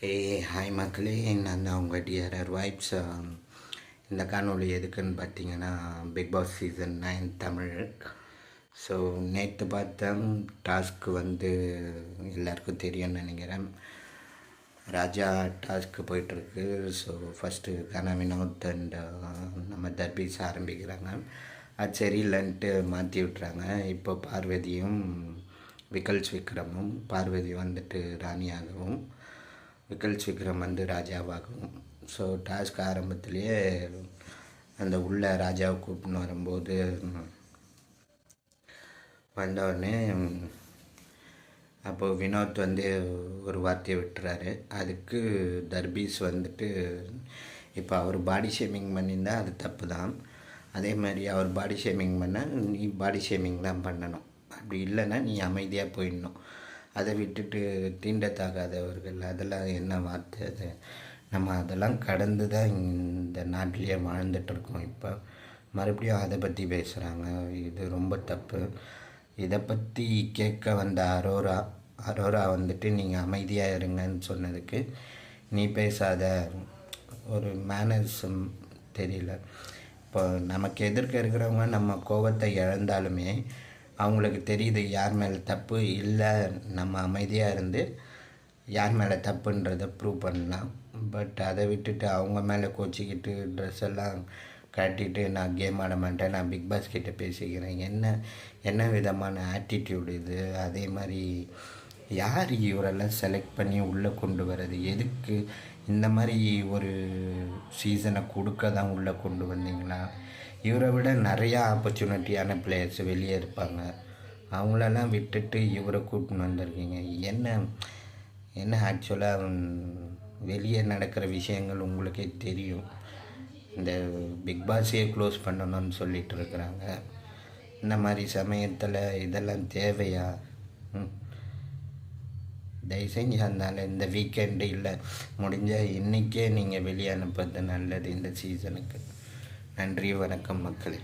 Hi மக்களே, நான் தான் உங்கள் டிஆர்ஆர் வைப்ஸ். இந்த காணொளி எதுக்குன்னு பார்த்தீங்கன்னா, பிக் பாஸ் சீசன் 9 தமிழ். ஸோ நேற்று பார்த்தேன் டாஸ்க்கு வந்து எல்லாருக்கும் தெரியும்னு நினைக்கிறேன். ராஜா டாஸ்க்கு போயிட்டுருக்கு. So first Kana Vinoth and நம்ம தர்பீஸ் ஆரம்பிக்கிறாங்க. அது சரியில்லைன்ட்டு மாற்றி விட்றாங்க. இப்போ பார்வதியும் விகல்ஸ் விக்ரமும், பார்வதி வந்துட்டு ராணியாகவும், விகல்ஸ் விக்ரம் வந்து ராஜாவாகும். ஸோ டாஸ்க் ஆரம்பத்திலேயே அந்த உள்ள ராஜாவை கூப்பிட்டு வரும்போது வந்தவுடனே அப்போது வினோத் வந்து ஒரு வார்த்தையை விட்டுறாரு. அதுக்கு தர்பீஸ் வந்துட்டு இப்போ அவர் பாடி ஷேமிங் பண்ணியிருந்தால் அது தப்பு தான். அதே மாதிரி அவர் பாடி ஷேமிங் பண்ணால் நீ பாடி ஷேமிங் தான் பண்ணணும். அப்படி இல்லைன்னா நீ அமைதியாக போயிடணும். அதை விட்டுட்டு தீண்டத்தாகாதவர்கள், அதெல்லாம் என்ன வார்த்தை அது? நம்ம அதெல்லாம் கடந்து தான் இந்த நாட்டிலேயே வாழ்ந்துட்டுருக்கோம். இப்போ மறுபடியும் அதை பற்றி பேசுகிறாங்க. இது ரொம்ப தப்பு. இதை பற்றி கேட்க வந்த அரோரா வந்துட்டு நீங்கள் அமைதியாக இருங்கன்னு சொன்னதுக்கு நீ பேசாத, ஒரு மேனர்ஸும் தெரியல. இப்போ நமக்கு எதிர்க்க இருக்கிறவங்க நம்ம கோபத்தை இழந்தாலுமே அவங்களுக்கு தெரியுது யார் மேலே தப்பு இல்லை. நம்ம அமைதியாக இருந்து யார் மேலே தப்புன்றதை ப்ரூவ் பண்ணலாம். பட் அதை விட்டுட்டு அவங்க மேலே கோச்சிக்கிட்டு ட்ரெஸ் எல்லாம் கட்டிட்டு நான் கேம் ஆட மாட்டேன், நான் பிக் பாஸ் கிட்டே பேசிக்கிறேன், என்ன விதமான ஆட்டிடியூட் இது? அதே மாதிரி யார் இவரெல்லாம் செலக்ட் பண்ணி உள்ளே கொண்டு வர்றது? எதுக்கு இந்த மாதிரி ஒரு சீசனை கொடுக்க தான் உள்ளே கொண்டு வந்தீங்களா? இவரை விட நிறையா ஆப்பர்ச்சுனிட்டியான பிளேயர்ஸ் வெளியே இருப்பாங்க. அவங்களெல்லாம் விட்டுட்டு இவரை கூப்பிட்டு வந்திருக்கீங்க. என்ன ஆக்சுவலாக வெளியே நடக்கிற விஷயங்கள் உங்களுக்கே தெரியும். இந்த பிக் பாஸையே க்ளோஸ் பண்ணணும்னு சொல்லிட்டு இருக்கிறாங்க. இந்த மாதிரி சமயத்தில் இதெல்லாம் தேவையா? தயவு செஞ்சு அதனால் இந்த வீக்கெண்டு இல்லை முடிஞ்சால் இன்றைக்கே நீங்கள் வெளியே அனுப்புறது நல்லது இந்த சீசனுக்கு. நன்றி, வணக்கம் மக்களே.